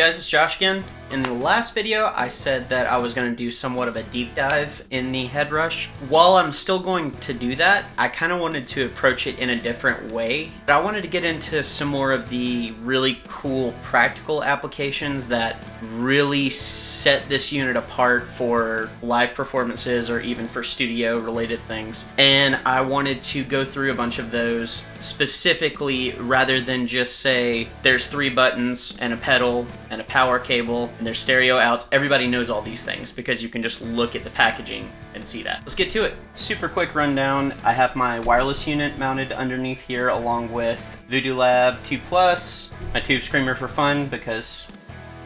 guys, it's Josh again. In the last video, I said that I was going to do somewhat of a deep dive in the Headrush. While I'm still going to do that, I kind of wanted to approach it in a different way. I wanted to get into some more of the really cool practical applications that really set this unit apart for live performances or even for studio related things. And I wanted to go through a bunch of those specifically, rather than just say there's 3 buttons and a pedal and a power cable and there's stereo outs. Everybody knows all these things because you can just look at the packaging and see that. Let's get to it. Super quick rundown. I have my wireless unit mounted underneath here along with Voodoo Lab 2 Plus, my Tube Screamer for fun because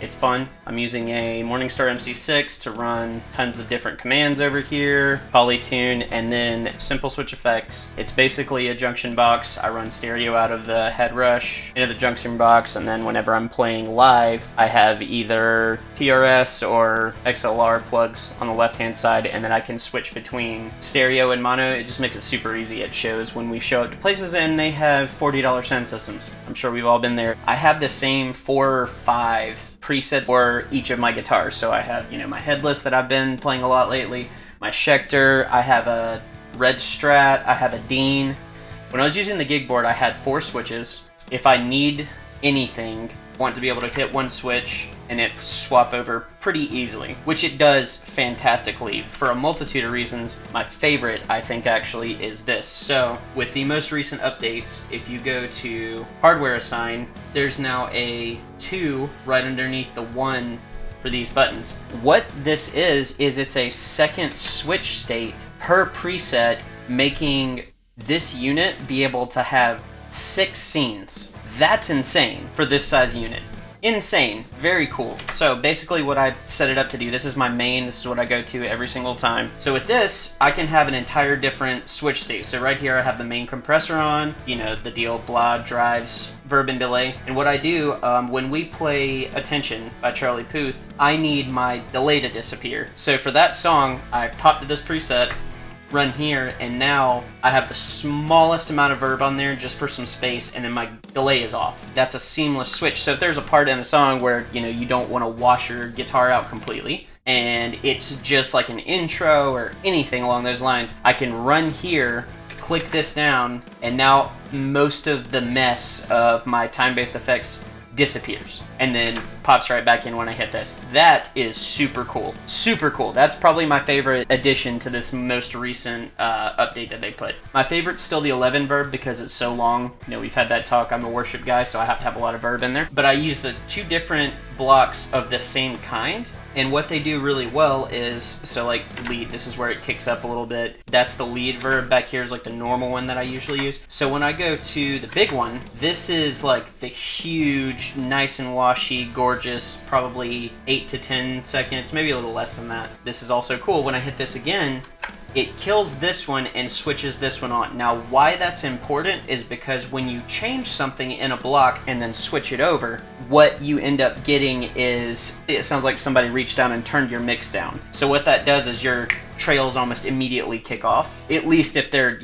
it's fun. I'm using a Morningstar MC6 to run tons of different commands over here, Polytune, and then Simple Switch Effects. It's basically a junction box. I run stereo out of the Headrush into the junction box, and then whenever I'm playing live, I have either TRS or XLR plugs on the left-hand side, and then I can switch between stereo and mono. It just makes it super easy. It shows when we show up to places and they have $40 sound systems. I'm sure we've all been there. I have the same 4 or 5 presets for each of my guitars. So I have, my headless that I've been playing a lot lately, my Schecter, I have a Red Strat, I have a Dean. When I was using the gig board, I had 4 switches. If I need anything, I want to be able to hit one switch and it swap over pretty easily, which it does fantastically for a multitude of reasons. My favorite, I think, actually is this. So with the most recent updates, if you go to hardware assign, there's now a 2 right underneath the 1 for these buttons. What this is it's a second switch state per preset, making this unit be able to have 6 scenes. That's insane for this size unit. Insane. Very cool. So basically what I set it up to do, this is my main, this is what I go to every single time. So with this, I can have an entire different switch state. So right here I have the main compressor on, the deal, blah, drives, verb and delay. And what I do, when we play Attention by Charlie Puth, I need my delay to disappear. So for that song, I popped to this preset, run here, and now I have the smallest amount of verb on there just for some space, and then my delay is off. That's a seamless switch. So if there's a part in a song where you don't want to wash your guitar out completely and it's just like an intro or anything along those lines, I can run here, click this down, and now most of the mess of my time-based effects disappears and then pops right back in when I hit this. That is super cool. Super cool. That's probably my favorite addition to this most recent update that they put. My favorite's still the 11 verb because it's so long. We've had that talk. I'm a worship guy, so I have to have a lot of verb in there. But I use the 2 different blocks of the same kind. And what they do really well is, so like lead, this is where it kicks up a little bit. That's the lead verb. Back here is like the normal one that I usually use. So when I go to the big one, this is like the huge, nice and washy, gorgeous, probably 8 to 10 seconds, maybe a little less than that. This is also cool. When I hit this again, it kills this one and switches this one on. Now, why that's important is because when you change something in a block and then switch it over, what you end up getting is, it sounds like somebody reached down and turned your mix down. So what that does is your trails almost immediately kick off. At least if they're,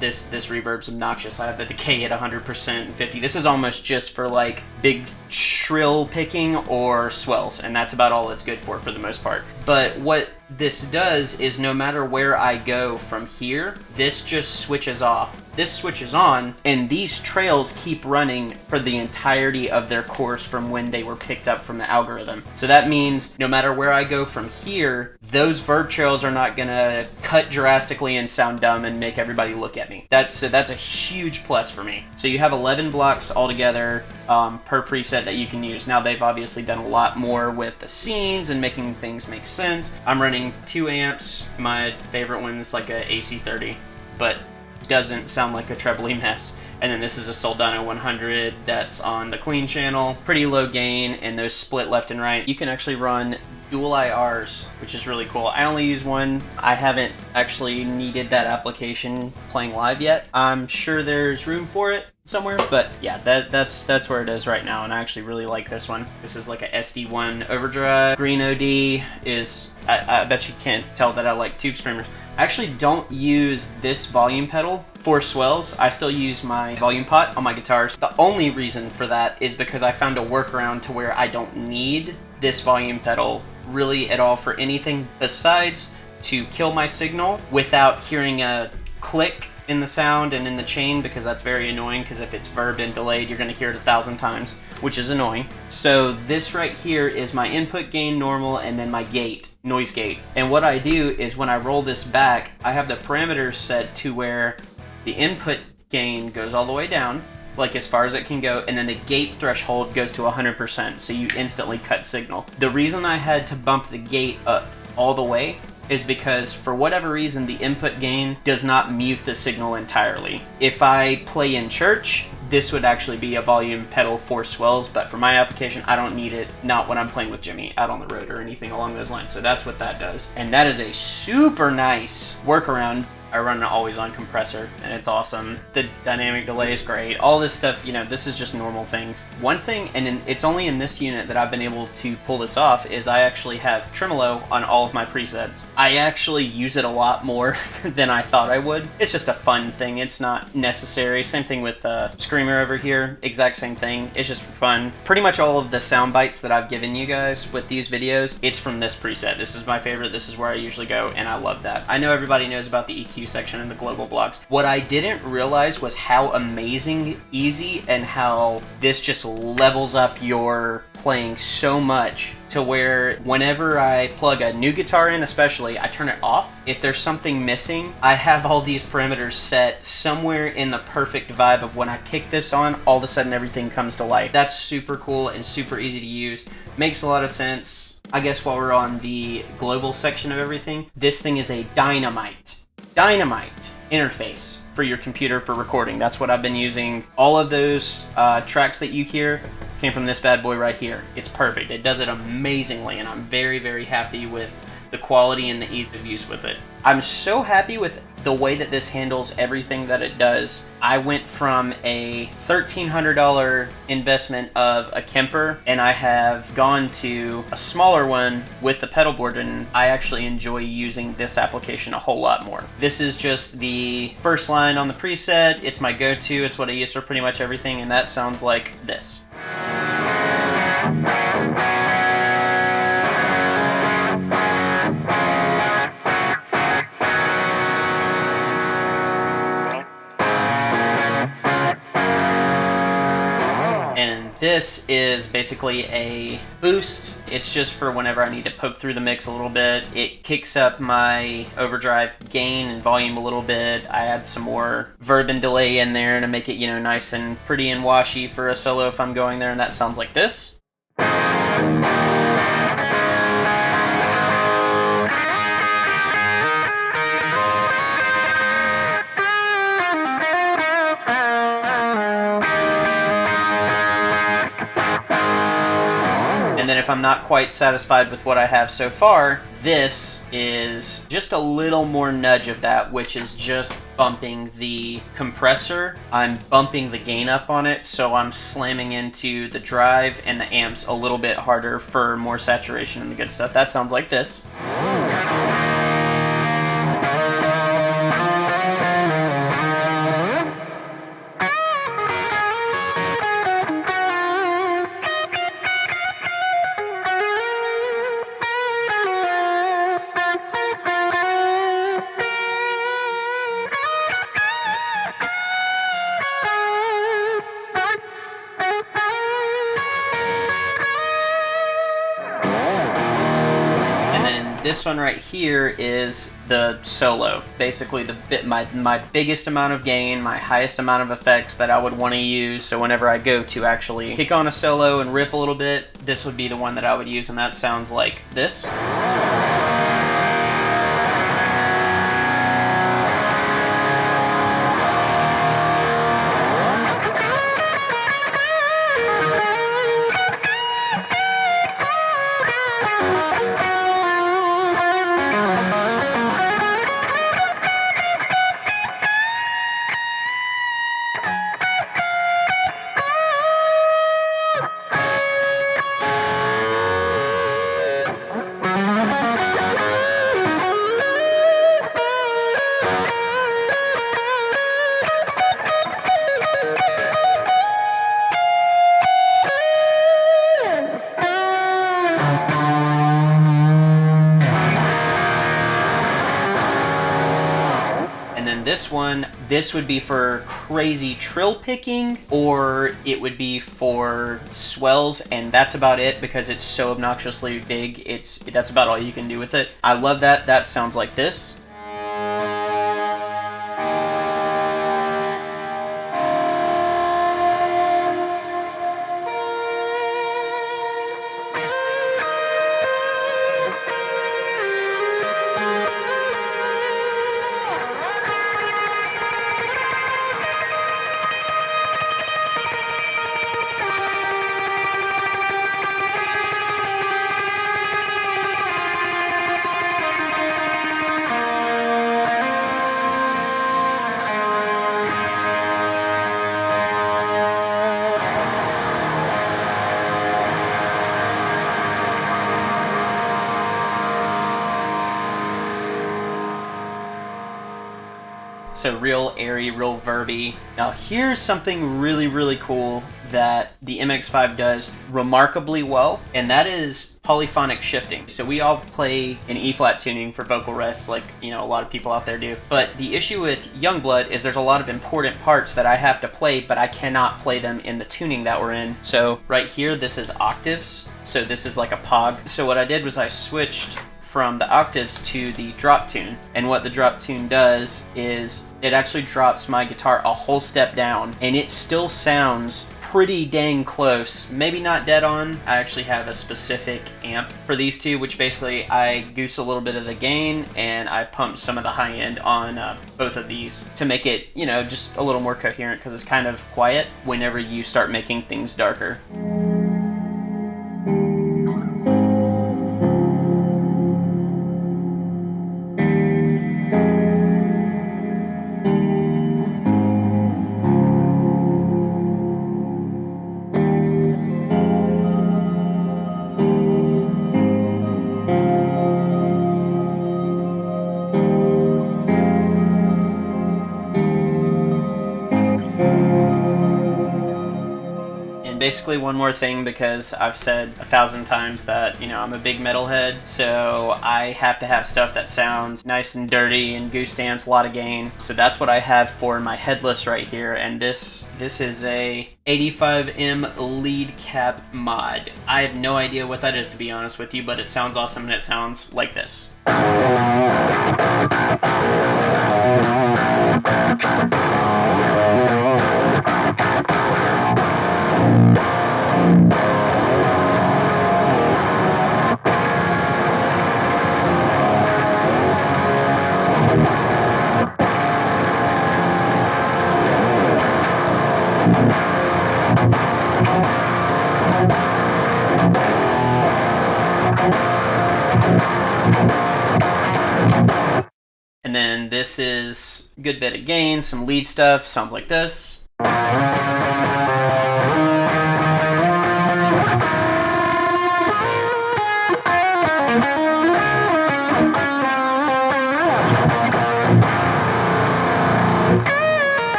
this reverb's obnoxious. I have the decay at 100% and 50. This is almost just for like big shrill picking or swells, and that's about all it's good for the most part. But what this does is no matter where I go from here, this just switches off. This switches on, and these trails keep running for the entirety of their course from when they were picked up from the algorithm. So that means no matter where I go from here, those verb trails are not gonna cut drastically and sound dumb and make everybody look at me. That's a huge plus for me. So you have 11 blocks altogether per preset that you can use. Now they've obviously done a lot more with the scenes and making things make sense. I'm running 2 amps. My favorite one is like a AC30, but doesn't sound like a trebly mess. And then this is a Soldano 100 that's on the clean channel, pretty low gain, and those split left and right. You can actually run dual IRs, which is really cool. I only use one. I haven't actually needed that application playing live yet. I'm sure there's room for it. somewhere, but yeah, that's where it is right now, and I actually really like this one. This is like a SD1 overdrive. Green OD is, I bet you can't tell that I like tube screamers. I actually don't use this volume pedal for swells. I still use my volume pot on my guitars. The only reason for that is because I found a workaround to where I don't need this volume pedal really at all for anything besides to kill my signal without hearing a click in the sound and in the chain, because that's very annoying, because if it's verb and delayed, you're going to hear it 1,000 times, which is annoying. So this right here is my input gain normal, and then my gate, noise gate. And what I do is when I roll this back, I have the parameters set to where the input gain goes all the way down, like as far as it can go, and then the gate threshold goes to 100%, so you instantly cut signal. The reason I had to bump the gate up all the way is because for whatever reason the input gain does not mute the signal entirely. If I play in church, this would actually be a volume pedal for swells, but for my application I don't need it, not when I'm playing with Jimmy out on the road or anything along those lines. So that's what that does, and that is a super nice workaround. I run an always on compressor and it's awesome. The dynamic delay is great. All this stuff, you know, this is just normal things. One thing, and it's only in this unit that I've been able to pull this off, is I actually have tremolo on all of my presets. I actually use it a lot more than I thought I would. It's just a fun thing. It's not necessary. Same thing with Screamer over here. Exact same thing. It's just for fun. Pretty much all of the sound bites that I've given you guys with these videos, it's from this preset. This is my favorite. This is where I usually go, and I love that. I know everybody knows about the EQ section in the global blogs. What I didn't realize was how amazing, easy, and how this just levels up your playing so much, to where whenever I plug a new guitar in, especially, I turn it off. If there's something missing, I have all these parameters set somewhere in the perfect vibe of when I kick this on, all of a sudden everything comes to life. That's super cool and super easy to use. Makes a lot of sense. I guess while we're on the global section of everything, this thing is a dynamite interface for your computer for recording. That's what I've been using. All of those tracks that you hear came from this bad boy right here. It's perfect. It does it amazingly, and I'm very, very happy with the quality and the ease of use with it. I'm so happy with the way that this handles everything that it does. I went from a $1,300 investment of a Kemper, and I have gone to a smaller one with the pedal board, and I actually enjoy using this application a whole lot more. This is just the first line on the preset. It's my go-to. It's what I use for pretty much everything, and that sounds like this. This is basically a boost. It's just for whenever I need to poke through the mix a little bit. It kicks up my overdrive gain and volume a little bit. I add some more verb and delay in there to make it, you know, nice and pretty and washy for a solo if I'm going there, and that sounds like this. And then if I'm not quite satisfied with what I have so far, this is just a little more nudge of that, which is just bumping the compressor. I'm bumping the gain up on it, so I'm slamming into the drive and the amps a little bit harder for more saturation and the good stuff. That sounds like this. This one right here is the solo. Basically my biggest amount of gain, my highest amount of effects that I would want to use. So whenever I go to actually kick on a solo and rip a little bit, this would be the one that I would use, and that sounds like this. this one, this would be for crazy trill picking, or it would be for swells, and that's about it because it's so obnoxiously big. That's about all you can do with it. I love that. That sounds like this. So real airy, real verby. Now here's something really, really cool that the MX5 does remarkably well, and that is polyphonic shifting. So we all play in E-flat tuning for vocal rest, like, you know, a lot of people out there do. But the issue with Youngblood is there's a lot of important parts that I have to play, but I cannot play them in the tuning that we're in. So right here, this is octaves. So this is like a pog. So what I did was I switched from the octaves to the drop tune, and what the drop tune does is it actually drops my guitar a whole step down, and it still sounds pretty dang close. Maybe not dead on. I actually have a specific amp for these two, which basically I goose a little bit of the gain and I pump some of the high end on both of these to make it, you know, just a little more coherent, because it's kind of quiet whenever you start making things darker. Basically one more thing, because I've said 1,000 times that, you know, I'm a big metalhead, so I have to have stuff that sounds nice and dirty and goose stamps, a lot of gain. So that's what I have for my headless right here, and this is a 85M lead cap mod. I have no idea what that is, to be honest with you, but it sounds awesome, and it sounds like this. And then this is a good bit of gain, some lead stuff, sounds like this.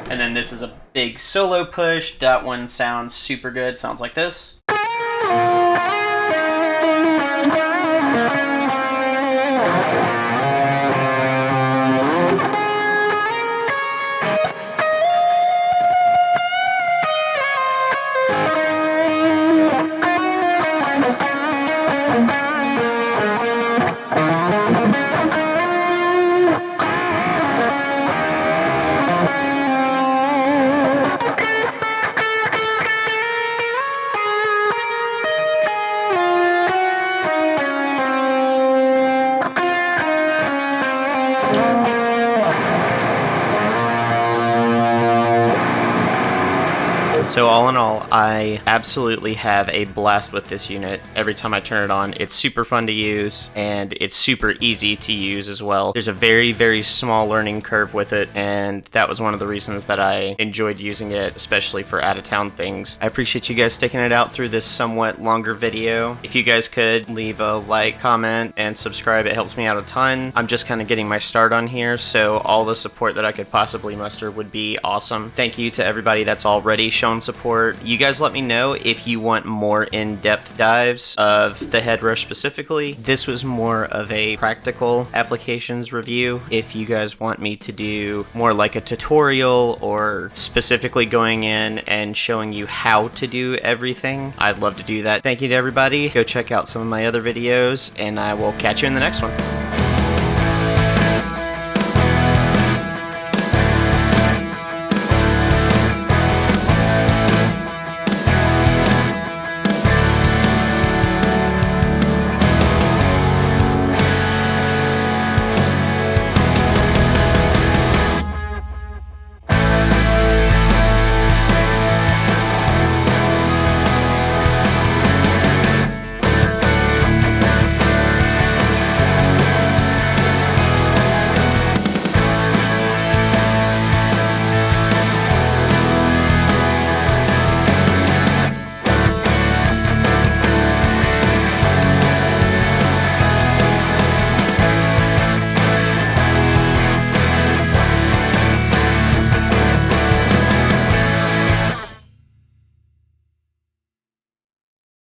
And then this is a big solo push. That one sounds super good. Sounds like this. So all in all, I absolutely have a blast with this unit. Every time I turn it on, it's super fun to use, and it's super easy to use as well. There's a very, very small learning curve with it, and that was one of the reasons that I enjoyed using it, especially for out-of-town things. I appreciate you guys sticking it out through this somewhat longer video. If you guys could leave a like, comment, and subscribe, it helps me out a ton. I'm just kind of getting my start on here, so all the support that I could possibly muster would be awesome. Thank you to everybody that's already shown phone support. You guys let me know if you want more in-depth dives of the Headrush specifically. This was more of a practical applications review. If you guys want me to do more like a tutorial or specifically going in and showing you how to do everything, I'd love to do that. Thank you to everybody. Go check out some of my other videos, and I will catch you in the next one.